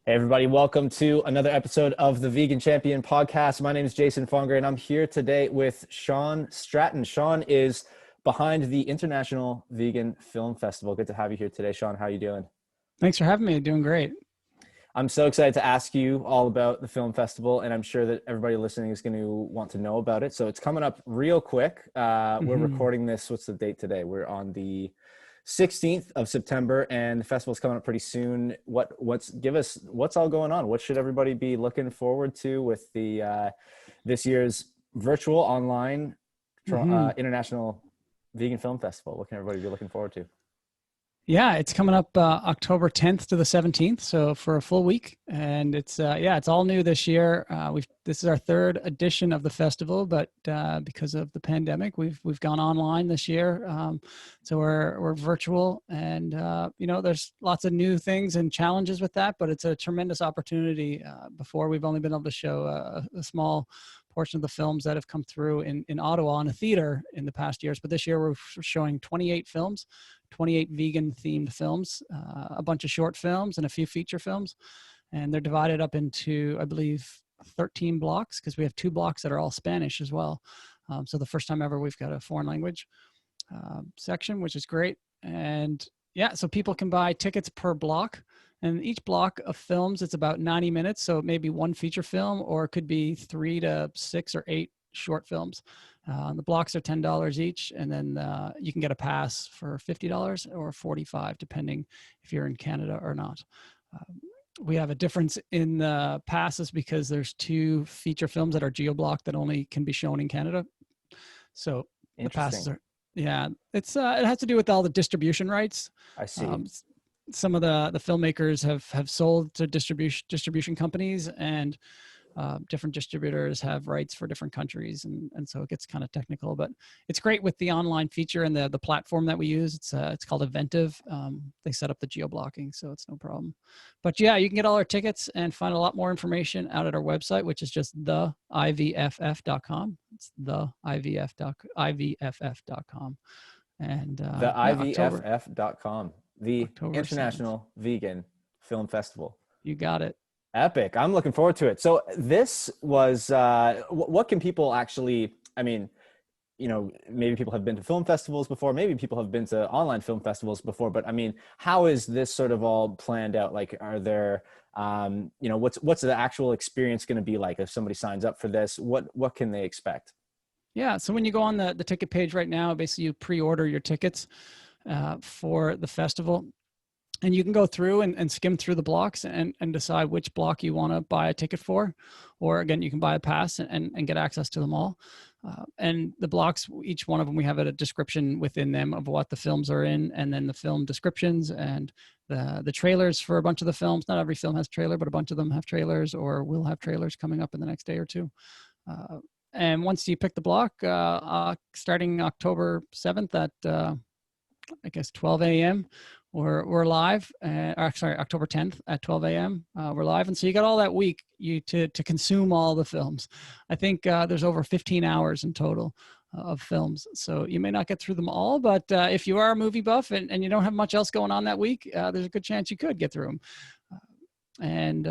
Hey everybody, welcome to another episode of the Vegan Champion podcast. My name is Jason Fonger and I'm here today with Shawn Stratton. Shawn is behind the International Vegan Film Festival. Good to have you here today, Shawn. How are you doing? Thanks for having me. Doing great. I'm so excited to ask you all about the film festival, and I'm sure that everybody listening is going to want to know about it. So it's coming up real quick. We're recording this. What's the date today? We're on the 16th of September, and the festival's coming up pretty soon. What's all going on? What should everybody be looking forward to with the this year's virtual online International Vegan Film Festival? What can everybody be looking forward to? Yeah, it's coming up October 10th to the 17th, so for a full week, and it's all new this year. This is our third edition of the festival, but because of the pandemic, we've gone online this year. So we're virtual, and there's lots of new things and challenges with that, but it's a tremendous opportunity. Before, we've only been able to show a small portion of the films that have come through in Ottawa in a theater in the past years, but this year we're showing 28 films. 28 vegan themed films, a bunch of short films and a few feature films. And they're divided up into, I believe, 13 blocks, because we have 2 blocks that are all Spanish as well. So the first time ever we've got a foreign language section, which is great. And yeah, so people can buy tickets per block. And each block of films, it's about 90 minutes. So it may be 1 feature film, or it could be 3 to 6 or 8 short films. The blocks are $10 each, and then you can get a pass for $50 or $45, depending if you're in Canada or not. We have a difference in the passes because there's 2 feature films that are geo-blocked that only can be shown in Canada. So the passes are, it has to do with all the distribution rights. I see. Some of the filmmakers have sold to distribution companies, and different distributors have rights for different countries, and so it gets kind of technical, but it's great with the online feature and the platform that we use. It's called Eventive. They set up the geo-blocking, so it's no problem. But yeah, you can get all our tickets and find a lot more information out at our website, which is just theivff.com. It's theivff.com. And theivff.com, the October International 7th. Vegan Film Festival. You got it. Epic. I'm looking forward to it. So this was, what can people actually, I mean, maybe people have been to film festivals before, maybe people have been to online film festivals before, but I mean, how is this sort of all planned out? Like, are there, what's the actual experience going to be like if somebody signs up for this? What can they expect? Yeah. So when you go on the ticket page right now, basically you pre-order your tickets for the festival. And you can go through and skim through the blocks and decide which block you want to buy a ticket for. Or again, you can buy a pass and get access to them all. And the blocks, each one of them, we have a description within them of what the films are in, and then the film descriptions and the trailers for a bunch of the films. Not every film has a trailer, but a bunch of them have trailers or will have trailers coming up in the next day or two. And once you pick the block, starting October 7th at, 12 a.m., we're live. October 10th at 12 a.m. We're live, and so you got all that week to consume all the films. I think there's over 15 hours in total of films, so you may not get through them all. But if you are a movie buff and you don't have much else going on that week, there's a good chance you could get through them. And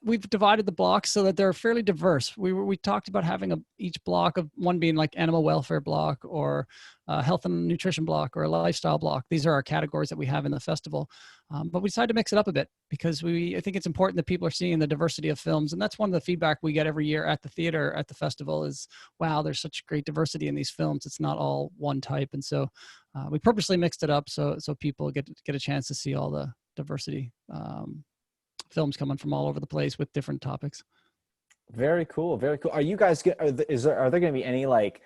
we've divided the blocks so that they're fairly diverse. We talked about having each block of one being like animal welfare block, or health and nutrition block, or a lifestyle block. These are our categories that we have in the festival. But we decided to mix it up a bit because I think it's important that people are seeing the diversity of films. And that's one of the feedback we get every year at the theater, at the festival, is, wow, there's such great diversity in these films. It's not all one type. And so we purposely mixed it up so people get a chance to see all the diversity. Films coming from all over the place with different topics. Very cool. Very cool. Are you guys, are there going to be any like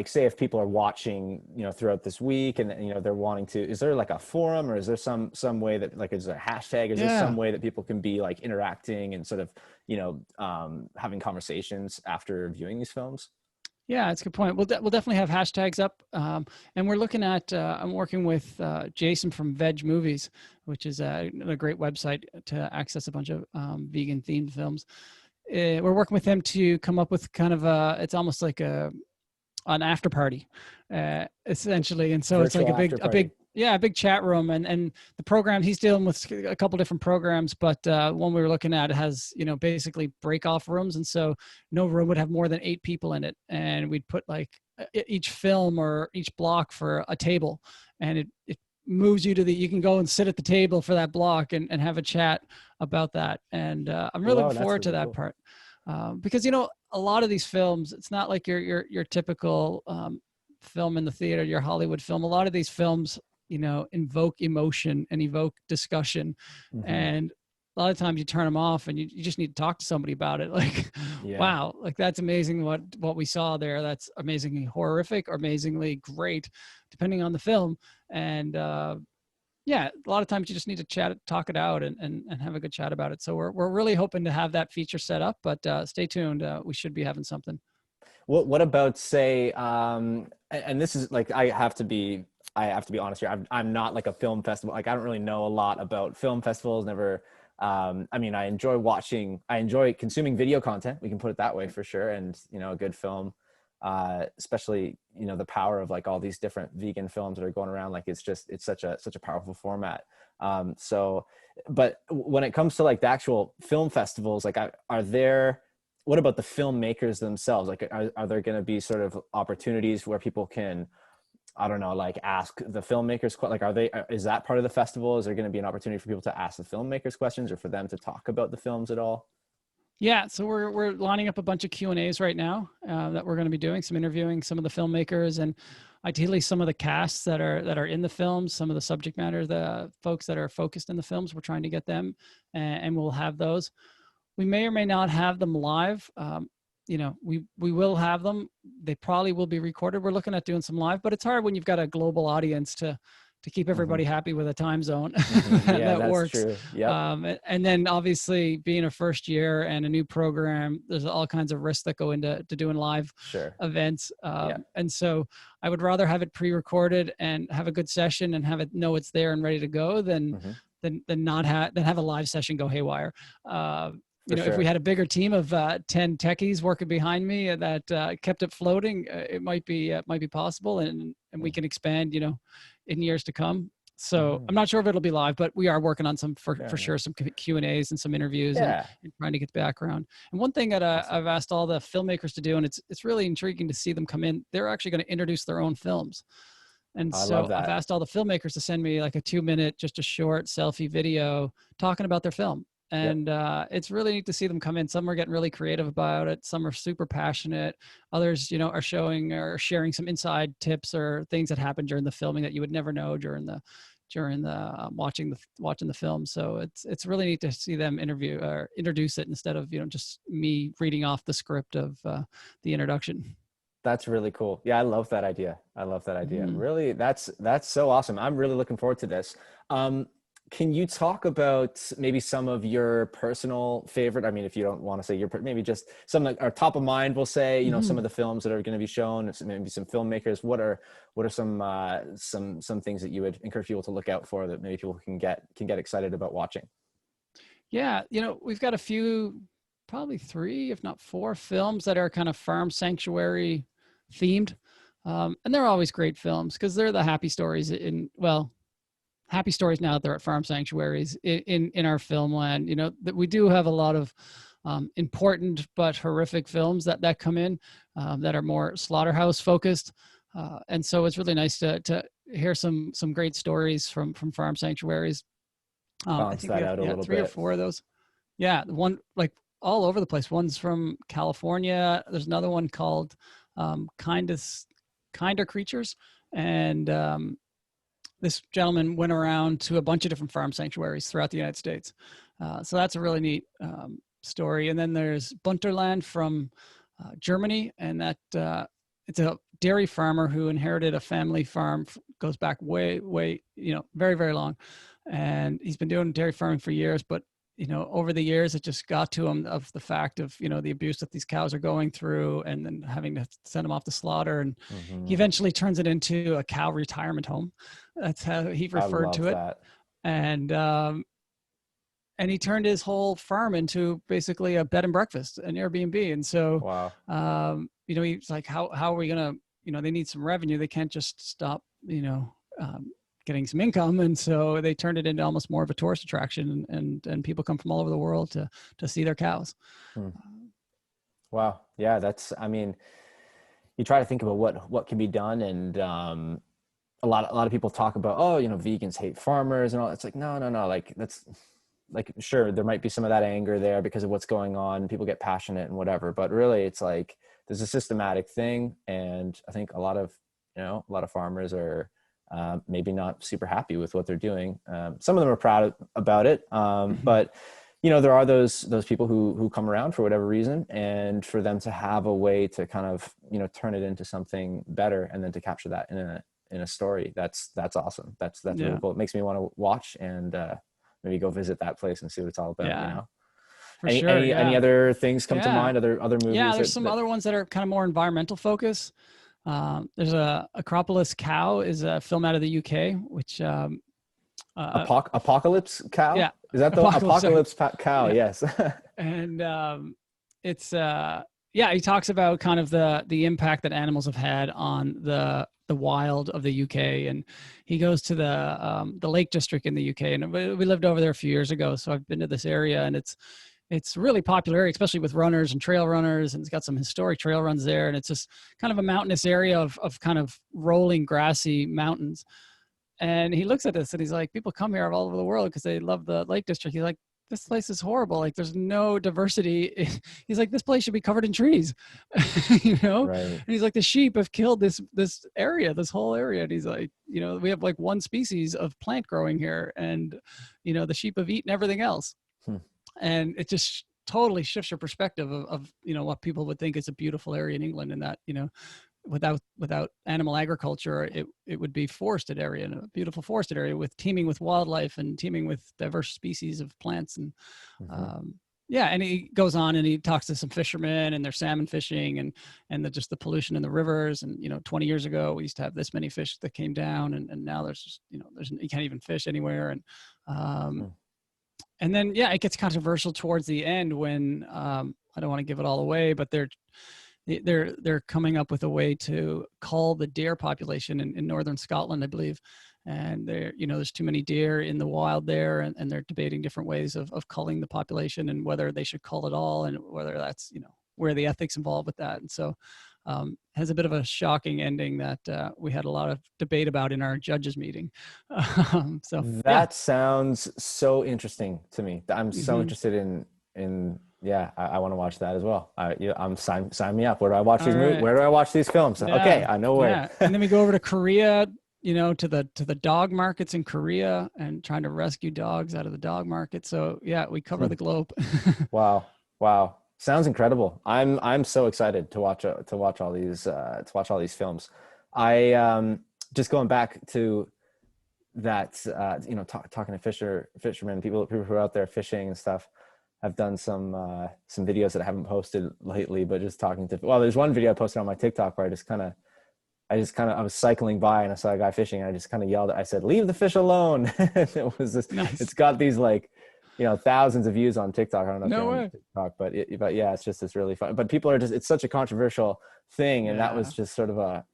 say if people are watching, throughout this week and, they're wanting to, is there like a forum, or is there some way that, like, is there a hashtag? Is there some way that people can be like interacting and sort of, having conversations after viewing these films? Yeah, that's a good point. We'll definitely have hashtags up. And we're looking at, I'm working with Jason from Veg Movies, which is a great website to access a bunch of vegan themed films. We're working with him to come up with kind of it's almost like an after party, essentially. And so it's like a big Yeah, a big chat room, and the program he's dealing with a couple different programs, but one we were looking at has, you know, basically break off rooms, and so no room would have more than 8 people in it, and we'd put like each film or each block for a table, and it moves you to you can go and sit at the table for that block and have a chat about that, and I'm really Whoa, looking that's forward to really that cool. part, because you know a lot of these films, it's not like your typical film in the theater, your Hollywood film. A lot of these films, you know, invoke emotion and evoke discussion. Hmm. And a lot of times you turn them off and you just need to talk to somebody about it. Like, Yeah. wow, like that's amazing what we saw there. That's amazingly horrific or amazingly great, depending on the film. And yeah, a lot of times you just need to talk it out and have a good chat about it. So we're really hoping to have that feature set up, but stay tuned. We should be having something. What about say, and this is like, I have to be honest here. I'm not like a film festival. Like, I don't really know a lot about film festivals. Never. I mean, I enjoy consuming video content. We can put it that way for sure. And, you know, a good film, especially, you know, the power of like all these different vegan films that are going around. Like, it's such a powerful format. So, but when it comes to like the actual film festivals, like, are there, what about the filmmakers themselves? Like, are there going to be sort of opportunities where people can, I don't know, like ask the filmmakers, like, is that part of the festival? Is there going to be an opportunity for people to ask the filmmakers questions or for them to talk about the films at all? Yeah, so we're lining up a bunch of Q&As right now that we're going to be doing, some interviewing some of the filmmakers and ideally some of the casts that are in the films, some of the subject matter, the folks that are focused in the films. We're trying to get them, and we'll have those. We may or may not have them live. You know, we will have them. They probably will be recorded. We're looking at doing some live, but it's hard when you've got a global audience to keep Hmm. everybody happy with a time zone Hmm. Yeah, that that's works. true. Yep. And then obviously being a first year and a new program, there's all kinds of risks that go into doing live Sure. events. Yeah. And so I would rather have it pre-recorded and have a good session and have it know it's there and ready to go than Hmm. not have a live session go haywire. You For know, if we sure. had a bigger team of 10 techies working behind me that kept it floating, it might be possible, and we can expand, you know, in years to come. So Hmm. I'm not sure if it'll be live, but we are working on some for Fair enough. sure, some Q&As and some interviews Yeah. and trying to get the background. And one thing that Awesome. I've asked all the filmmakers to do, and it's really intriguing to see them come in. They're actually going to introduce their own films. And I love so I've that. asked all the filmmakers to send me like a 2-minute, just a short selfie video talking about their film. Yep. And it's really neat to see them come in. Some are getting really creative about it. Some are super passionate. Others, you know, are showing or sharing some inside tips or things that happened during the filming that you would never know during the watching the film. So it's really neat to see them interview or introduce it instead of, you know, just me reading off the script of the introduction. That's really cool. Yeah, I love that idea. I love that idea. Mhm. Really, that's so awesome. I'm really looking forward to this. Um, can you talk about maybe some of your personal favorite? I mean, if you don't want to say maybe just some that are top of mind, we'll say, you know, some Mhm. of the films that are going to be shown, maybe some filmmakers. What are some things that you would encourage people to look out for that maybe people can get excited about watching? Yeah, you know, we've got a few, probably 3, if not 4 films that are kind of farm sanctuary themed. And they're always great films because they're the happy stories happy stories now that they're at farm sanctuaries in our film land. You know, that we do have a lot of important but horrific films that come in that are more slaughterhouse focused. And so it's really nice to hear some great stories from farm sanctuaries. I Balance think we that have, out a yeah, little 3 or bit. 4 of those. Yeah, one like all over the place. One's from California. There's another one called Kinder Creatures, and this gentleman went around to a bunch of different farm sanctuaries throughout the United States. So that's a really neat story. And then there's Bunterland from Germany, and that it's a dairy farmer who inherited a family farm, goes back way, you know, very, very long. And he's been doing dairy farming for years, but you know, over the years, it just got to him of the fact of, you know, the abuse that these cows are going through and then having to send them off to slaughter. And he Hmm. eventually turns it into a cow retirement home. That's how he I referred love to it. that. And he turned his whole farm into basically a bed and breakfast, an Airbnb. And so, Wow. you know, he's like, how are we going to, you know, they need some revenue. They can't just stop, you know, getting some income. And so they turned it into almost more of a tourist attraction, and people come from all over the world to see their cows. Hmm. Wow. Yeah. I mean, you try to think about what can be done. And, a lot of people talk about, oh, vegans hate farmers and all. It's like, no. Like that's like, sure, there might be some of that anger there because of what's going on. People get passionate and whatever, but really it's like, there's a systematic thing. And I think a lot of farmers are, maybe not super happy with what they're doing. Some of them are proud about it. But there are those people who come around for whatever reason, and for them to have a way to kind of, turn it into something better, and then to capture that in a story. That's awesome. That's really cool. It makes me want to watch and, maybe go visit that place and see what it's all about. For sure. Any other things come to mind? Other movies? Yeah, there's some other ones that are kind of more environmental focus. There's Acropolis Cow is a film out of the UK, which Apocalypse Cow? Yeah. Is that the Apocalypse Cow? Yeah. Yes. And it's he talks about kind of the impact that animals have had on the wild of the UK, and he goes to the Lake District in the UK, and we lived over there a few years ago, so I've been to this area, and it's really popular area, especially with runners and trail runners, and it's got some historic trail runs there, and it's just kind of a mountainous area of kind of rolling grassy mountains. And he looks at this and he's like, people come here all over the world because they love the Lake District. He's like, this place is horrible. Like, there's no diversity. He's like, this place should be covered in trees, Right. And he's like, the sheep have killed this area, this whole area. And he's like, we have like one species of plant growing here, and, the sheep have eaten everything else. And it just totally shifts your perspective of what people would think is a beautiful area in England, and that, without animal agriculture, it would be forested area, and a beautiful forested area teeming with wildlife and teeming with diverse species of plants. And and he goes on and he talks to some fishermen, and they're salmon fishing, and just the pollution in the rivers. And 20 years ago we used to have this many fish that came down, and now there's just you can't even fish anywhere. And then it gets controversial towards the end when I don't want to give it all away, but they're coming up with a way to cull the deer population in northern Scotland, I believe. And there's too many deer in the wild there, and they're debating different ways of culling the population, and whether they should cull at all, and whether that's, where the ethics involved with that. And so has a bit of a shocking ending that we had a lot of debate about in our judges meeting. So that sounds so interesting to me. I'm so interested in I want to watch that as well. Sign me up. Where do I watch these movies? Where do I watch these films? Okay, I know where. Yeah. And then we go over to Korea, to the dog markets in Korea, and trying to rescue dogs out of the dog market. So we cover the globe. Wow. Sounds incredible. I'm so excited to watch all these films. I just going back to that, talking to fishermen, people who are out there fishing and stuff. I've done some videos that I haven't posted lately, but just talking to, there's one video I posted on my TikTok where I was cycling by and I saw a guy fishing, and I just kind of yelled, I said, "Leave the fish alone." It was this, nice. It's got these thousands of views on TikTok. I don't know if you're on TikTok, but yeah, it's just this really fun, but people are it's such a controversial thing. And that was just sort of a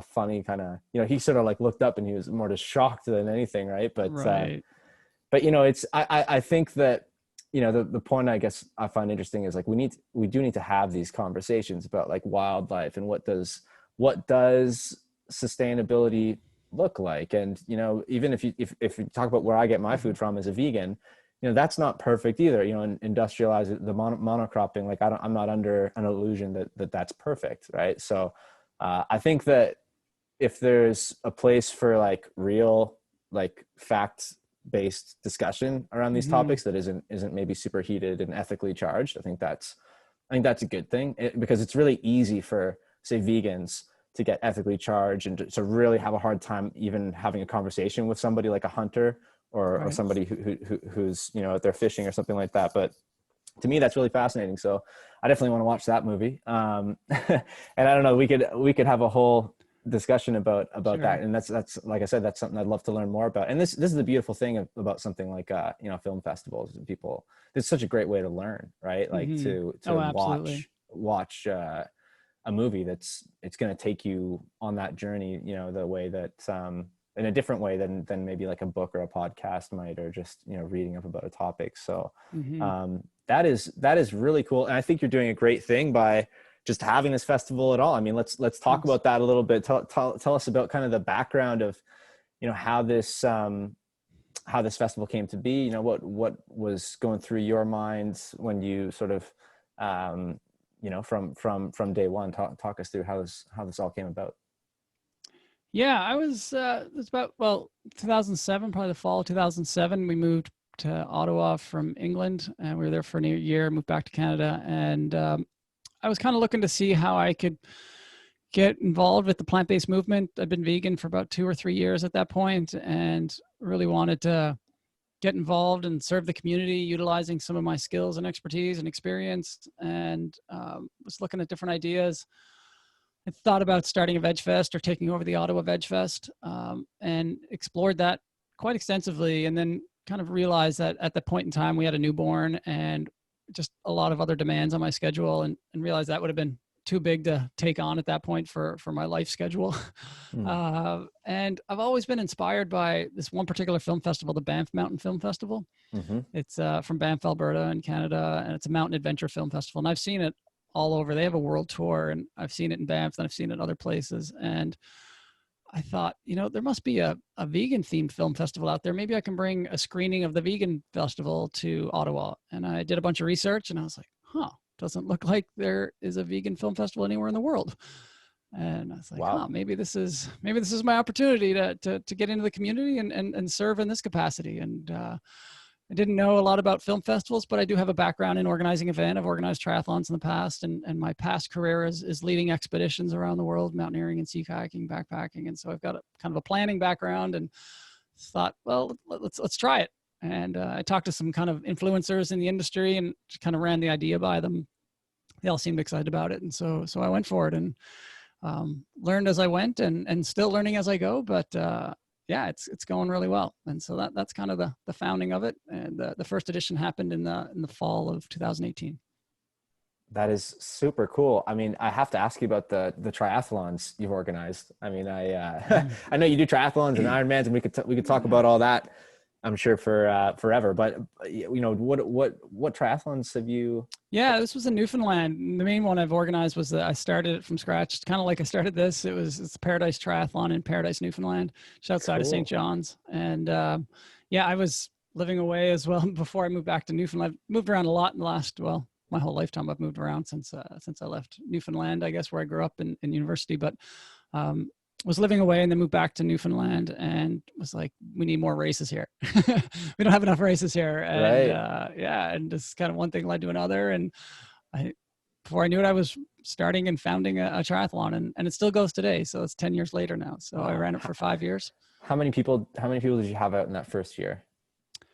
funny kind of, he sort of like looked up and he was more just shocked than anything. Right. But I think that, the point I guess I find interesting is like, we do need to have these conversations about like wildlife and what does sustainability look like. And, even if you talk about where I get my food from as a vegan, that's not perfect either, and industrialize the monocropping. Like I'm not under an illusion that that's perfect. Right. So I think that if there's a place for like real, like fact-based discussion around these topics that isn't maybe super heated and ethically charged, I think that's a good thing, because it's really easy for, say, vegans to get ethically charged and to really have a hard time even having a conversation with somebody like a hunter or somebody who's out there fishing or something like that. But to me, that's really fascinating. So I definitely want to watch that movie. And I don't know, we could have a whole discussion about sure. that. And that's like I said, that's something I'd love to learn more about. And this is the beautiful thing about something like film festivals, and people, it's such a great way to learn, right? Like to watch a movie it's going to take you on that journey, the way that in a different way than maybe like a book or a podcast might, or just, reading up about a topic. So that is really cool. And I think you're doing a great thing by just having this festival at all. I mean, let's talk about that a little bit. Tell us about kind of the background of, how this festival came to be. What was going through your mind when you sort of, from day one. Talk us through how this all came about. Yeah, I was, it was about, 2007, probably the fall of 2007. We moved to Ottawa from England, and we were there for a year, moved back to Canada. And I was kind of looking to see how I could get involved with the plant-based movement. I'd been vegan for about 2 or 3 years at that point, and really wanted to get involved and serve the community, utilizing some of my skills and expertise and experience, and was looking at different ideas. I thought about starting a Veg Fest or taking over the Ottawa Veg Fest, and explored that quite extensively, and then kind of realized that at the point in time we had a newborn and just a lot of other demands on my schedule, and realized that would have been too big to take on at that point for my life schedule. And I've always been inspired by this one particular film festival, the Banff Mountain Film Festival. It's from Banff, Alberta in Canada, and it's a mountain adventure film festival. And I've seen it all over. They have a world tour, and I've seen it in Banff, and I've seen it in other places. And I thought, there must be a vegan themed film festival out there. Maybe I can bring a screening of the vegan festival to Ottawa. And I did a bunch of research, and I was like, doesn't look like there is a vegan film festival anywhere in the world. And I was like, wow, maybe this is my opportunity to get into the community and serve in this capacity. And I didn't know a lot about film festivals, but I do have a background in organizing events. I've organized triathlons in the past, and my past career is leading expeditions around the world, mountaineering and sea kayaking, backpacking. And so I've got a kind of a planning background, and thought, well, let's try it. And I talked to some kind of influencers in the industry and just kind of ran the idea by them. They all seemed excited about it. And so I went for it, and learned as I went, and still learning as I go. But yeah, it's going really well. And so that's kind of the founding of it. And the first edition happened in the fall of 2018. That is super cool. I mean, I have to ask you about the triathlons you've organized. I mean, I know you do triathlons and Ironmans, and we could talk about all that, I'm sure, for forever. But what triathlons have you? Yeah, this was in Newfoundland. The main one I've organized was that I started it from scratch, kind of like I started this. It's Paradise Triathlon in Paradise, Newfoundland, just outside of St. John's. And yeah, I was living away as well before I moved back to Newfoundland. I've moved around a lot in the last, my whole lifetime. I've moved around since I left Newfoundland, I guess, where I grew up in university. But was living away, and then moved back to Newfoundland, and was like, we need more races here. We don't have enough races here. And Right. yeah, and just kind of one thing led to another. And before I knew it, I was starting and founding a triathlon, and it still goes today. So it's 10 years later now. So I ran it for 5 years. How many people did you have out in that first year? I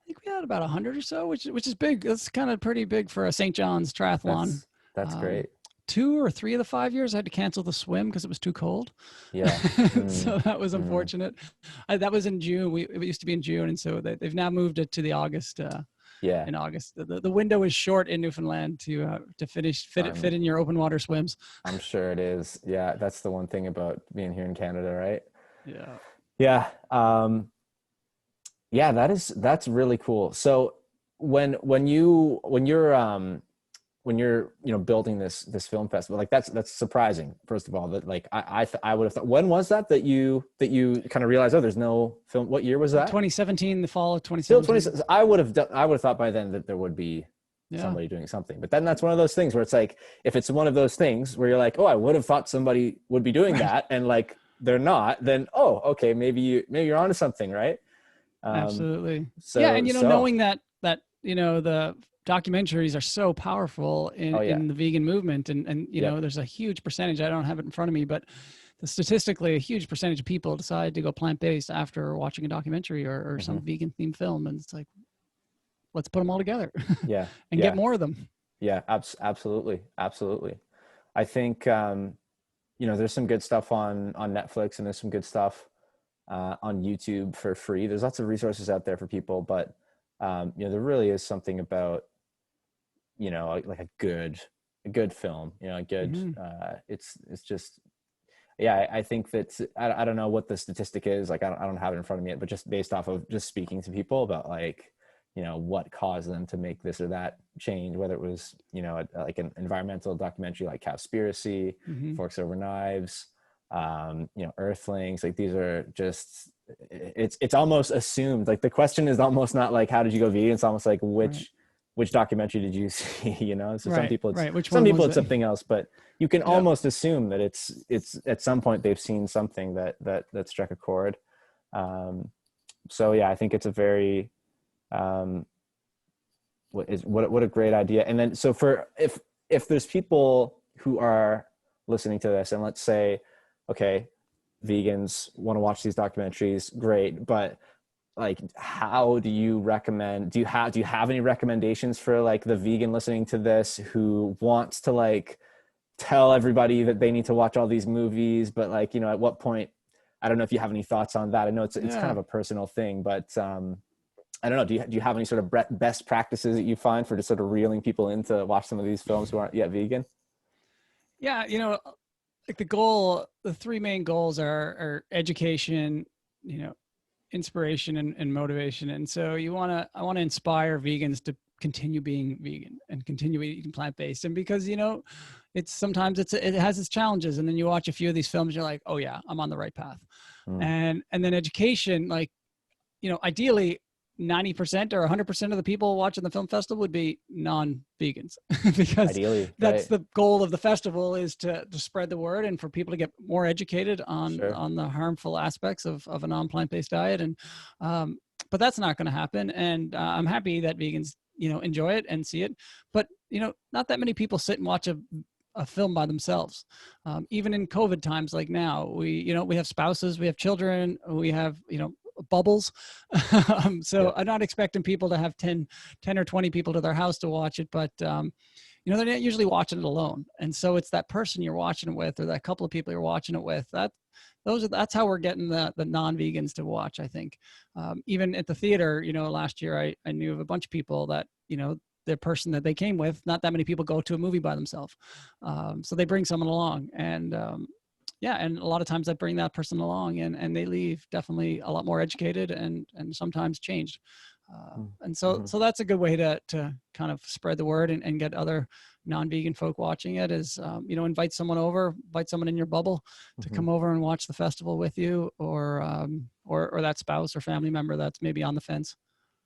think we had about 100 or so, which is big. That's kind of pretty big for a St. John's triathlon. That's great. 2 or 3 of the 5 years, I had to cancel the swim because it was too cold. Yeah. So that was unfortunate. That was in June. It used to be in June. And so they've now moved it to the August. Yeah. In August. The window is short in Newfoundland to fit in your open water swims. I'm sure it is. Yeah. That's the one thing about being here in Canada, right? Yeah. Yeah. Yeah, that's really cool. So when you're building this film festival, like that's surprising, first of all, that like I would have thought, when was that you kind of realized, there's no film? What year was that? 2017, the fall of 2017. I would have thought by then that there would be somebody doing something. But then that's one of those things where it's like, if it's one of those things where you're like, I would have thought somebody would be doing that, and like they're not, then okay, maybe you're onto something, right? Absolutely. So, yeah, and knowing that the documentaries are so powerful in the vegan movement, and there's a huge percentage, I don't have it in front of me, but statistically a huge percentage of people decide to go plant-based after watching a documentary or some vegan themed film, and it's like, let's put them all together. Yeah. And get more of them. Yeah, absolutely. I think there's some good stuff on Netflix, and there's some good stuff on YouTube for free. There's lots of resources out there for people, but there really is something about like a good film, it's just, yeah, I think that I don't know what the statistic is. Like I don't have it in front of me yet, but just based off of just speaking to people about like, you know, what caused them to make this or that change, whether it was, you know, like an environmental documentary like Cowspiracy, Mm-hmm. Forks Over Knives, you know, Earthlings. Like these are just, it's almost assumed. Like the question is almost not like how did you go vegan? It's almost like Right. which documentary did you see? You know, so Right. Right. Which some one people was it's it? something else, but you can Yep. almost assume that it's at some point they've seen something that struck a chord. So yeah, I think it's a very um, what a great idea. And then so for if there's people who are listening to this, and let's say, okay, vegans want to watch these documentaries, great, but like how do you recommend, do you have any recommendations for like the vegan listening to this who wants to like tell everybody that they need to watch all these movies, but like, you know, at what point, I don't know if you have any thoughts on that. I know it's kind Yeah. of a personal thing, but I don't know, do you have any sort of best practices that you find for just sort of reeling people in to watch some of these films who aren't yet vegan? Yeah. You know, like the three main goals are education, you know, inspiration and motivation. And so I want to inspire vegans to continue being vegan and continue eating plant-based. And because, you know, sometimes it has its challenges. And then you watch a few of these films, you're like, oh yeah, I'm on the right path. Mm. And then education, like, you know, ideally 90% or 100% of the people watching the film festival would be non-vegans because Ideally, that's right? the goal of the festival, is to spread the word and for people to get more educated Sure. on the harmful aspects of a non-plant-based diet. And but that's not going to happen. And I'm happy that vegans, you know, enjoy it and see it, but you know, not that many people sit and watch a film by themselves. Even in COVID times, like now, you know, we have spouses, we have children, we have, you know, bubbles. So Yep. I'm not expecting people to have 10 or 20 people to their house to watch it, but you know, they're not usually watching it alone. And so it's that person you're watching it with, or that couple of people you're watching it with, that's how we're getting the non-vegans to watch, I think. Even at the theater, you know, last year I knew of a bunch of people that, you know, the person that they came with, not that many people go to a movie by themselves. So they bring someone along, and yeah, and a lot of times I bring that person along, and they leave definitely a lot more educated and sometimes changed. And so Mm-hmm. that's a good way to kind of spread the word and get other non-vegan folk watching it, is you know, invite someone in your bubble to Mm-hmm. come over and watch the festival with you, or that spouse or family member that's maybe on the fence.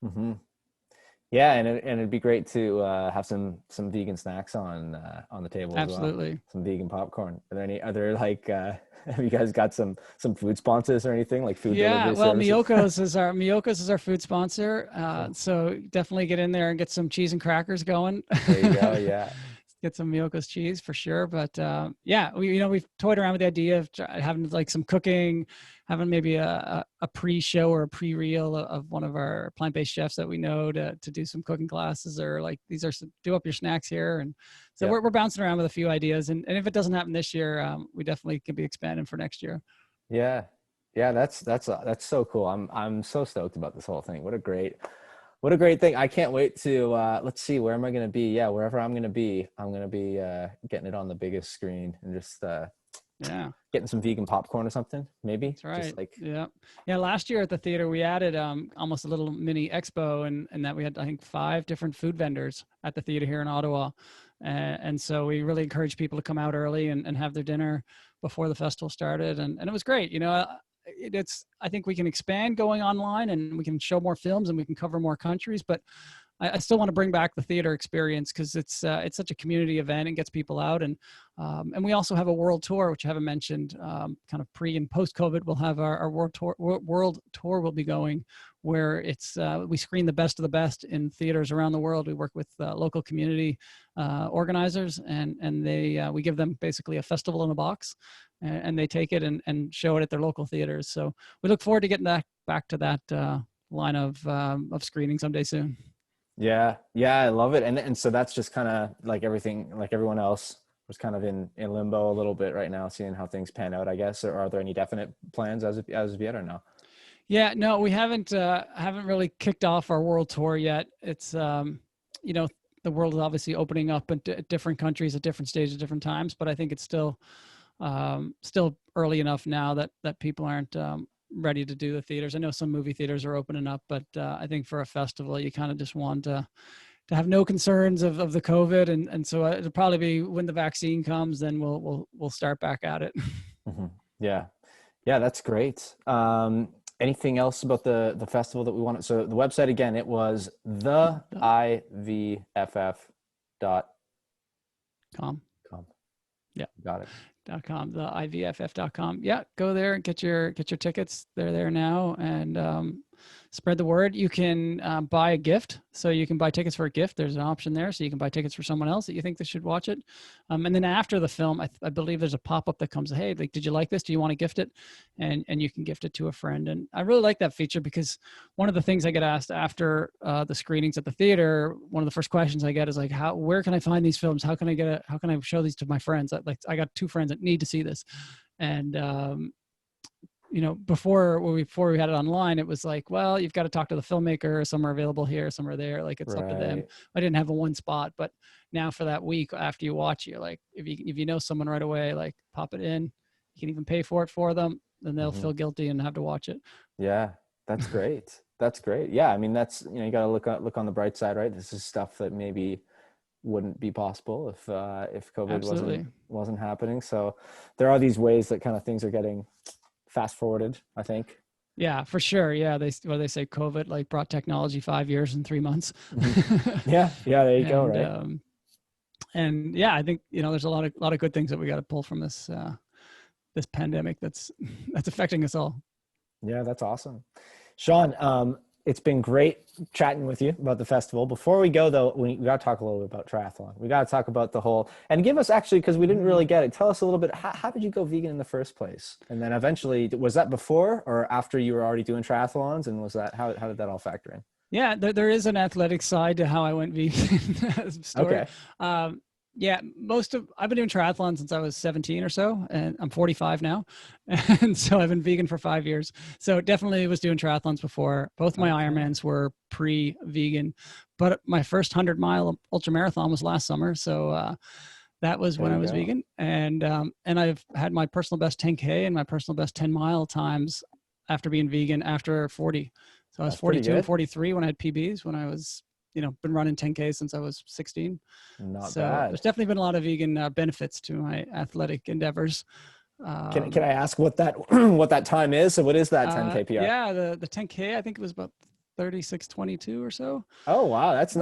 Mm-hmm. Yeah, and it'd be great to have some vegan snacks on the table as well. Absolutely. Some vegan popcorn. Are there any other like have you guys got some food sponsors or anything like food Yeah, delivery well, services? Miyoko's is our food sponsor. Cool. So definitely get in there and get some cheese and crackers going. There you go. Yeah. Get some Miyoko's cheese for sure. But yeah, we've toyed around with the idea of having like some cooking, having maybe a pre-show or a pre-reel of one of our plant-based chefs that we know to do some cooking classes, or like these are some, do up your snacks here. And so Yeah. we're bouncing around with a few ideas. And if it doesn't happen this year, we definitely can be expanding for next year. Yeah. Yeah, that's so cool. I'm so stoked about this whole thing. What a great thing. I can't wait to let's see, where am I going to be? Yeah, wherever I'm going to be getting it on the biggest screen and just Yeah. getting some vegan popcorn or something, maybe. That's right. Just like Yeah. Yeah. Last year at the theater, we added almost a little mini expo, and that we had, I think, 5 different food vendors at the theater here in Ottawa. And so we really encourage people to come out early and have their dinner before the festival started. And it was great. You know, I think we can expand going online, and we can show more films, and we can cover more countries, but I still want to bring back the theater experience, because it's such a community event and gets people out. And we also have a world tour, which I haven't mentioned. Kind of pre and post COVID, we'll have our world tour will be going, where it's we screen the best of the best in theaters around the world. We work with local community organizers, and we give them basically a festival in a box, and they take it and show it at their local theaters. So we look forward to getting back to that line of screening someday soon. yeah, yeah, I love it. And so that's just kind of like everything, like everyone else was kind of in limbo a little bit right now, seeing how things pan out, I guess. Or are there any definite plans as of yet or no? Yeah, no, we haven't really kicked off our world tour yet. It's you know, the world is obviously opening up at different countries at different stages, different times, but I think it's still early enough now that people aren't ready to do the theaters. I know some movie theaters are opening up, but I think for a festival, you kind of just want to have no concerns of the COVID. And so it'll probably be when the vaccine comes, then we'll start back at it. Mm-hmm. Yeah. Yeah, that's great. Anything else about the festival that we wanted? So the website, again, it was theiVFF.com. Yeah. Got it. .com, the ivff.com. Yeah, go there and get your tickets. They're there now, and spread the word. You can buy a gift, so you can buy tickets for a gift. There's an option there, so you can buy tickets for someone else that you think they should watch it. And then after the film, I believe there's a pop-up that comes, hey, like, did you like this? Do you want to gift it? And you can gift it to a friend. And I really like that feature, because one of the things I get asked after the screenings at the theater, one of the first questions I get is like, where can I find these films? How can I show these to my friends? I got 2 friends that need to see this. And before we had it online, it was like, well, you've got to talk to the filmmaker. Some are available here, some are there. Like, it's up to them. I didn't have a one spot, but now for that week after you watch, you're like, if you know someone right away, like, pop it in. You can even pay for it for them, then they'll feel guilty and have to watch it. Yeah, that's great. That's great. Yeah, I mean, that's, you got to look on the bright side, right? This is stuff that maybe wouldn't be possible if COVID wasn't happening. So there are these ways that kind of things are getting fast forwarded, I think. Yeah, for sure. Yeah, they say COVID like brought technology 5 years and 3 months. Yeah, there you go, right? And yeah, I think there's a lot of good things that we got to pull from this this pandemic that's affecting us all. Yeah, that's awesome, Shawn. It's been great chatting with you about the festival. Before we go, though, we got to talk a little bit about triathlon. We got to talk about the whole, and give us, actually, because we didn't really get it, tell us a little bit, how did you go vegan in the first place? And then eventually, was that before or after you were already doing triathlons? And was that, how did that all factor in? Yeah, there is an athletic side to how I went vegan. Story. Okay. Yeah, I've been doing triathlon since I was 17 or so, and I'm 45 now. And so I've been vegan for 5 years. So definitely was doing triathlons before. Both my Ironmans were pre-vegan, but my first 100-mile ultra marathon was last summer. So that was when I was vegan. And I've had my personal best 10K and my personal best 10-mile times after being vegan after 40. So I was 42 and 43 when I had PBs, when I was been running 10K since I was 16. Not so bad. There's definitely been a lot of vegan benefits to my athletic endeavors. Can I ask what that time is? So what is that 10K PR? Yeah, the 10K, I think it was about 36:22 or so. Oh wow, that's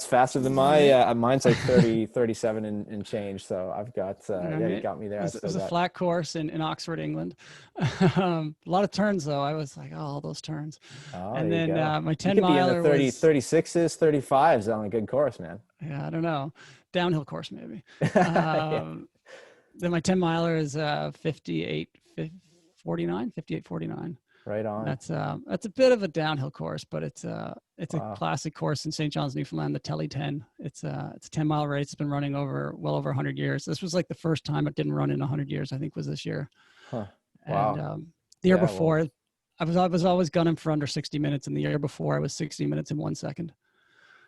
faster than mine's like 37 and change. So I've got you got me there. It was a flat course in Oxford, England. A lot of turns though. I was like, all those turns. Oh, and then my 10-miler was 36s, 35s on a good course, man. Yeah, I don't know, downhill course maybe. Then my 10-miler is 58:49. Right on. That's a bit of a downhill course, but it's a classic course in St. John's, Newfoundland, the Telly 10. It's a 10-mile race. It's been running well over 100 years. This was like the first time it didn't run in 100 years, I think was this year. Huh. Wow. And the year before, I was always gunning for under 60 minutes, and the year before I was 60 minutes in 1 second.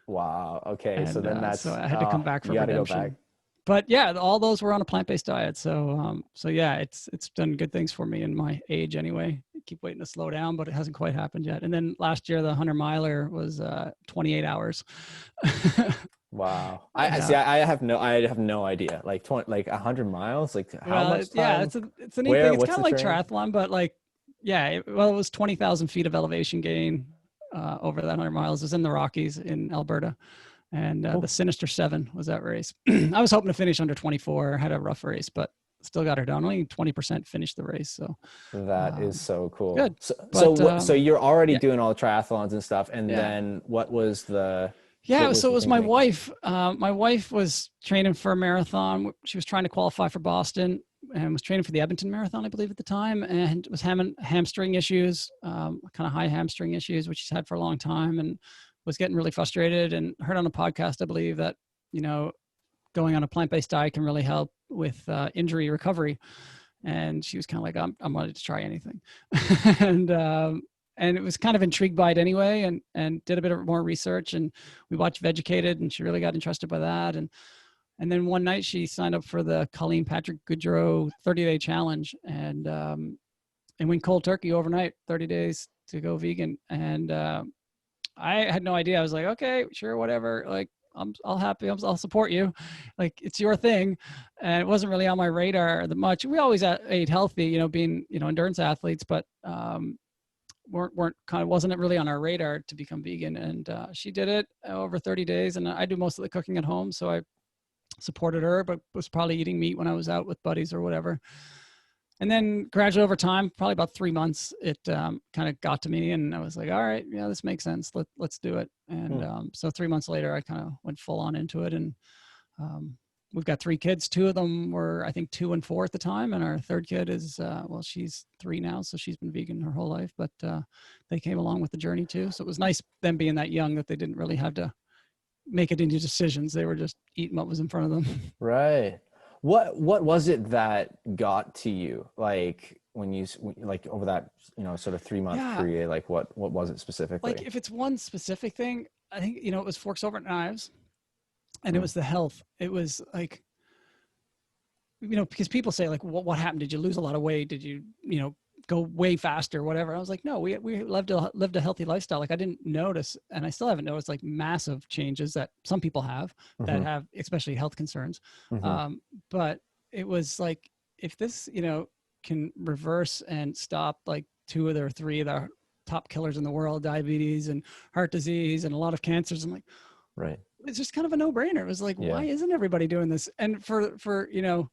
Wow. Okay. And, so then so I had to come back for redemption. But yeah, all those were on a plant-based diet. So yeah, it's done good things for me in my age anyway. I keep waiting to slow down, but it hasn't quite happened yet. And then last year, the 100-miler was 28 hours. Wow. I have no idea. Like 100 miles, like how much time? Yeah, it's a neat thing. It's kind of like triathlon, but like, yeah, it was 20,000 feet of elevation gain over that 100 miles. It was in the Rockies in Alberta. And the Sinister 7 was that race. I was hoping to finish under 24, had a rough race, but still got her done. Only 20% finished the race. So that is so cool. Good. So you're already doing all the triathlons and stuff. And then what was the... Yeah, so it was my wife. My wife was training for a marathon. She was trying to qualify for Boston and was training for the Edmonton Marathon, I believe, at the time, and was having hamstring issues, kind of high hamstring issues, which she's had for a long time, and was getting really frustrated, and heard on a podcast, I believe, that, going on a plant-based diet can really help with injury recovery. And she was kind of like, I'm ready to try anything. And it was kind of intrigued by it anyway, and did a bit of more research, and we watched Vegucated, and she really got interested by that. And And then one night she signed up for the Colleen Patrick Goodrow 30-day challenge, and went cold turkey overnight, 30 days to go vegan. And I had no idea. I was like, okay, sure, whatever. Like, I'll happy. I'll support you. Like, it's your thing. And it wasn't really on my radar that much. We always ate healthy, you know, being, you know, endurance athletes, but wasn't really on our radar to become vegan. And she did it over 30 days. And I do most of the cooking at home, so I supported her, but was probably eating meat when I was out with buddies or whatever. And then gradually over time, probably about 3 months, it kind of got to me, and I was like, all right, yeah, this makes sense. Let's do it. And so 3 months later, I kind of went full on into it. And we've got 3 kids. 2 of them were, I think, 2 and 4 at the time. And our third kid is, well, she's 3 now, so she's been vegan her whole life, but they came along with the journey too. So it was nice them being that young that they didn't really have to make it into decisions. They were just eating what was in front of them. Right. What was it that got to you? Like when you, like over that, you know, sort of 3-month period, like what was it specifically? Like if it's one specific thing, I think, you know, it was forks over knives, and it was the health. It was like, you know, because people say like, what happened? Did you lose a lot of weight? Did you, you know, go way faster, whatever? I was like, no, we lived a healthy lifestyle. Like I didn't notice, and I still haven't noticed like massive changes that some people have that have, especially health concerns. But it was like, if this, you know, can reverse and stop like 2 of their 3 of the top killers in the world, diabetes and heart disease and a lot of cancers, I'm like, right. It's just kind of a no-brainer. It was like, why isn't everybody doing this? And for you know,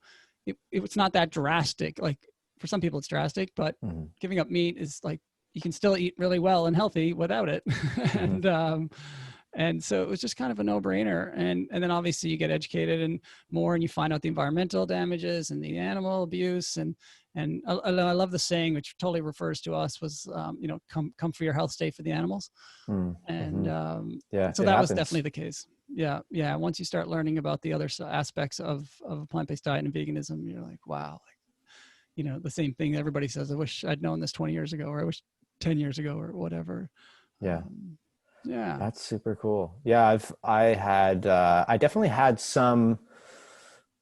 it's not that drastic. Like for some people it's drastic, but giving up meat is like, you can still eat really well and healthy without it. And so it was just kind of a no-brainer. And then obviously you get educated and more, and you find out the environmental damages and the animal abuse. And I love the saying, which totally refers to us, was, you know, come for your health, stay for the animals. And so that was definitely the case. Yeah. Once you start learning about the other aspects of a plant-based diet and veganism, you're like, wow, like, you know, the same thing everybody says, I wish I'd known this 20 years ago, or I wish 10 years ago, or whatever. Yeah. That's super cool. Yeah. I definitely had some,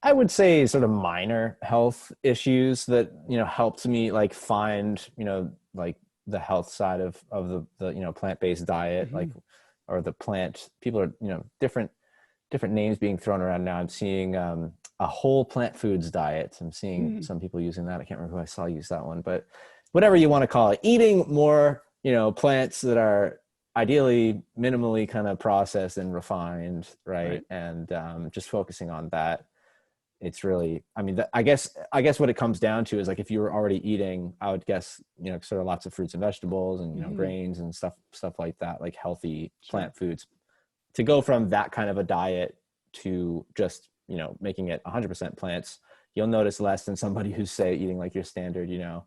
I would say, sort of minor health issues that, you know, helped me like find, you know, like the health side of the, you know, plant-based diet, like, or the plant, people are, you know, different names being thrown around now. I'm seeing a whole plant foods diet. I'm seeing some people using that. I can't remember who I saw use that one, but whatever you want to call it, eating more, you know, plants that are ideally minimally kind of processed and refined, right? And just focusing on that. It's really, I mean, I guess what it comes down to is like, if you were already eating, I would guess, you know, sort of lots of fruits and vegetables and, you know, grains and stuff like that, like healthy plant foods, to go from that kind of a diet to just, you know, making it 100% plants, you'll notice less than somebody who's, say, eating like your standard, you know,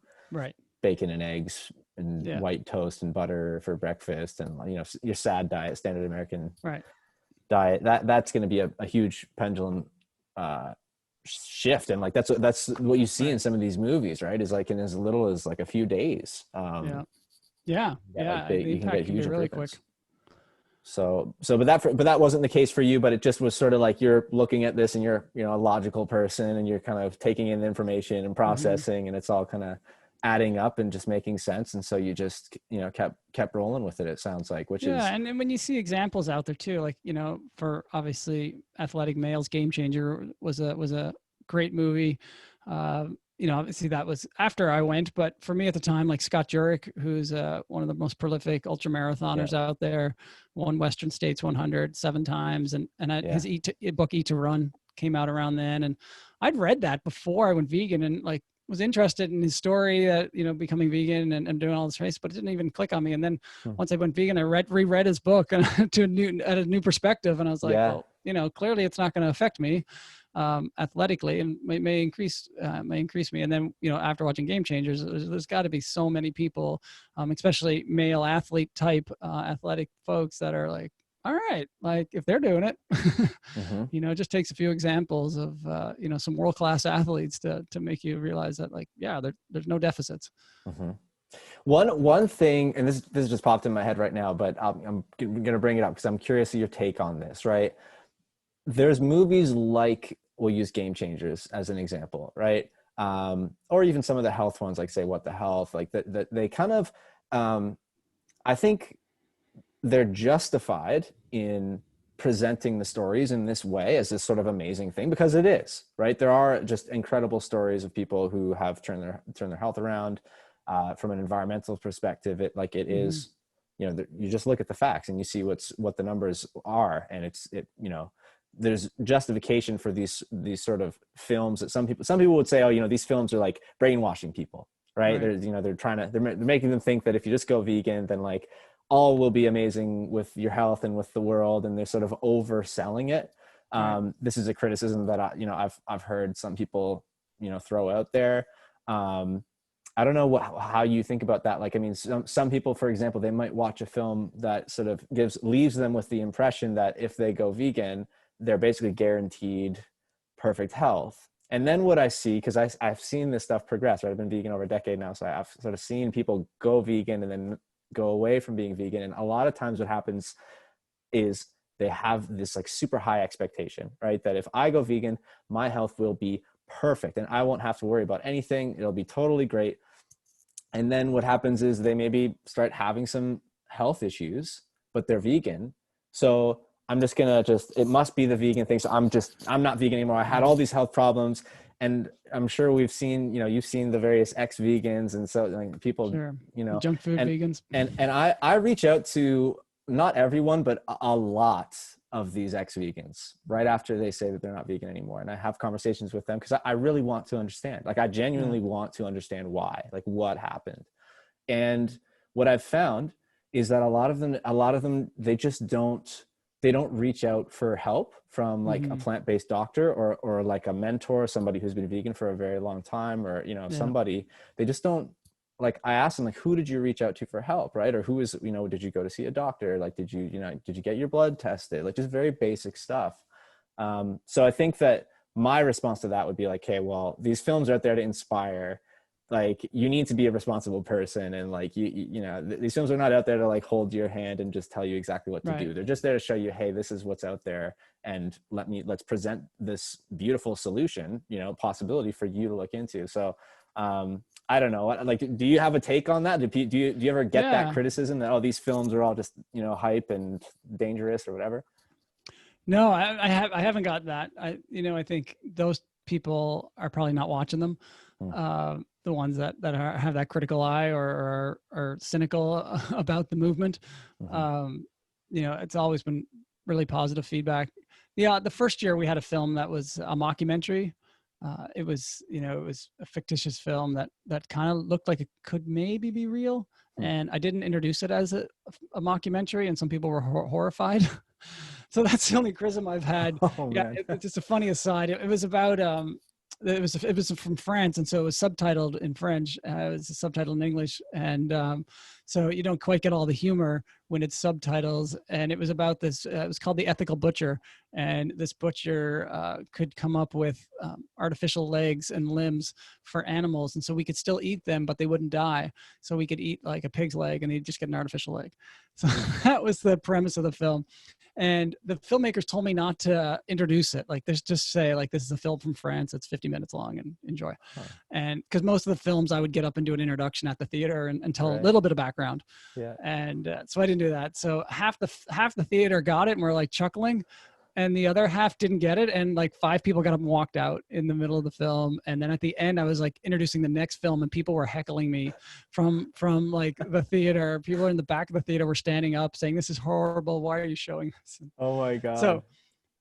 bacon and eggs and white toast and butter for breakfast, and, you know, your SAD diet, standard American diet. That's going to be a huge pendulum shift. And like that's what you see in some of these movies, right? Is like in as little as like a few days. Like you can get huge really quick. But that wasn't the case for you, but it just was sort of like, you're looking at this and you're, you know, a logical person, and you're kind of taking in the information and processing, and it's all kind of adding up and just making sense. And so you just, you know, kept rolling with it, it sounds like, which is. And then when you see examples out there too, like, you know, for obviously Athletic Males, Game Changer was a great movie. You know, obviously that was after I went, but for me at the time, like Scott Jurek, who's one of the most prolific ultra marathoners out there, won Western States 100 7 times. And his book, Eat to Run, came out around then. And I'd read that before I went vegan, and like was interested in his story that, you know, becoming vegan and doing all this race, but it didn't even click on me. And then once I went vegan, I reread his book and at a new perspective. And I was like, well, you know, clearly it's not going to affect me athletically, and may increase me. And then, you know, after watching Game Changers, there's got to be so many people, especially male athlete type athletic folks, that are like, all right, like if they're doing it, you know, it just takes a few examples of, you know, some world-class athletes to make you realize that, like, yeah, there's no deficits. One thing, and this just popped in my head right now, but I'm going to bring it up because I'm curious of your take on this, right? there's movies like, we'll use Game Changers as an example, right? Or even some of the health ones, like say What the Health, like that they kind of, I think they're justified in presenting the stories in this way as this sort of amazing thing, because it is, right? There are just incredible stories of people who have turned their health around. From an environmental perspective, it is, you know, you just look at the facts and you see what the numbers are, and you know, there's justification for these sort of films that some people would say, oh, you know, these films are like brainwashing people, right? They're, you know, they're making them think that if you just go vegan, then like all will be amazing with your health and with the world, and they're sort of overselling it. This is a criticism that I've heard some people, you know, throw out there. I don't know how you think about that. Like, I mean, some people, for example, they might watch a film that sort of leaves them with the impression that if they go vegan, they're basically guaranteed perfect health. And then what I see, because I've seen this stuff progress, right? I've been vegan over a decade now. So I've sort of seen people go vegan and then go away from being vegan. And a lot of times what happens is they have this like super high expectation, right? That if I go vegan, my health will be perfect and I won't have to worry about anything. It'll be totally great. And then what happens is they maybe start having some health issues, but they're vegan. So I'm just gonna it must be the vegan thing. So I'm not vegan anymore. I had all these health problems. And I'm sure we've seen, you know, you've seen the various ex-vegans, and so like people, you know, junk food vegans. And I reach out to not everyone, but a lot of these ex-vegans right after they say that they're not vegan anymore. And I have conversations with them because I really want to understand. Like, I genuinely want to understand why, like what happened. And what I've found is that a lot of them, they don't reach out for help from like a plant-based doctor or like a mentor, somebody who's been vegan for a very long time, or, you know, somebody. They just don't, like, I asked them, like, who did you reach out to for help, right? Or who is, you know, did you go to see a doctor? Like, did you get your blood tested? Like, just very basic stuff. So I think that my response to that would be like, hey, well, these films are out there to inspire. Like, you need to be a responsible person, and like you know, these films are not out there to like hold your hand and just tell you exactly what to do. They're just there to show you, hey, this is what's out there, and let's present this beautiful solution, you know, possibility for you to look into. So I don't know, like, do you have a take on that? Do you ever get that criticism that, oh, these films are all just, you know, hype and dangerous or whatever? No, I haven't got that. I think those people are probably not watching them. The ones that have that critical eye or are cynical about the movement. You know, it's always been really positive feedback. Yeah, the first year we had a film that was a mockumentary. It was a fictitious film that kind of looked like it could maybe be real. And I didn't introduce it as a mockumentary, and some people were horrified. So that's the only criticism I've had. It's just a funny aside. It was about it was from France, and so it was subtitled in French. It was subtitled in English, and so you don't quite get all the humor when it's subtitles. And it was about this. It was called The Ethical Butcher, and this butcher could come up with artificial legs and limbs for animals, and so we could still eat them, but they wouldn't die. So we could eat like a pig's leg, and they'd just get an artificial leg. So that was the premise of the film. And the filmmakers told me not to introduce it. Like, just say, like, this is a film from France. It's 50 minutes long and enjoy. And because most of the films I would get up and do an introduction at the theater and tell a little bit of background. And so I didn't do that. So half the theater got it and were like chuckling, and the other half didn't get it. And like 5 people got up and walked out in the middle of the film. And then at the end, I was like introducing the next film, and people were heckling me from like the theater. People in the back of the theater were standing up saying, "This is horrible. Why are you showing this?" Oh my God. So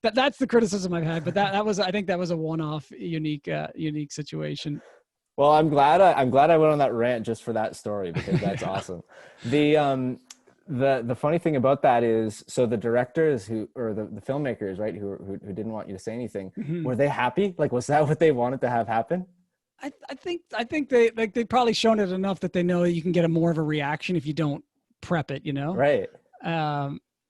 that's the criticism I've had, but I think that was a one-off unique situation. Well, I'm glad I went on that rant just for that story, because that's awesome. The funny thing about that is, so the directors the filmmakers, right, who didn't want you to say anything, were they happy? Like, was that what they wanted to have happen? I think they probably shown it enough that they know you can get more of a reaction if you don't prep it, you know? Right.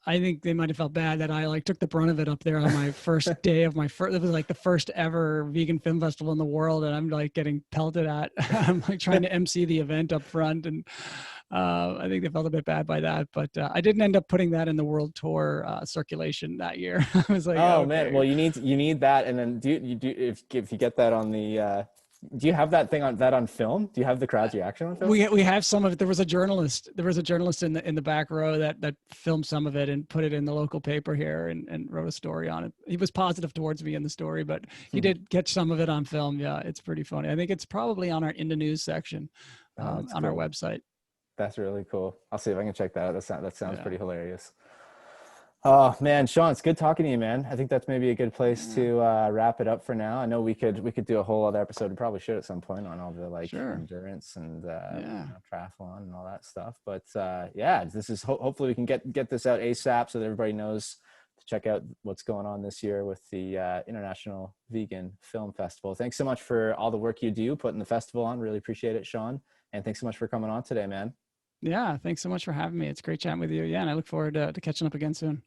I think they might have felt bad that I like took the brunt of it up there on my first day of my first, it was like the first ever vegan film festival in the world. And I'm like getting pelted at. I'm like trying to MC the event up front. And I think they felt a bit bad by that, but I didn't end up putting that in the world tour circulation that year. I was like, Oh okay. man, well you need that, and then if you get that on the do you have that thing on film? Do you have the crowd's reaction on film? We have some of it. There was a journalist in the back row that filmed some of it and put it in the local paper here and wrote a story on it. He was positive towards me in the story, but he did get some of it on film. Yeah, it's pretty funny. I think it's probably on our In the News section on cool. our website. That's really cool. I'll see if I can check that out. That sounds pretty hilarious. Oh man, Shawn, it's good talking to you, man. I think that's maybe a good place to wrap it up for now. I know we could do a whole other episode. We probably should at some point on all the endurance and triathlon and all that stuff. But this is hopefully we can get this out ASAP so that everybody knows to check out what's going on this year with the International Vegan Film Festival. Thanks so much for all the work you do putting the festival on. Really appreciate it, Shawn. And thanks so much for coming on today, man. Yeah, thanks so much for having me. It's great chatting with you. Yeah, and I look forward to catching up again soon.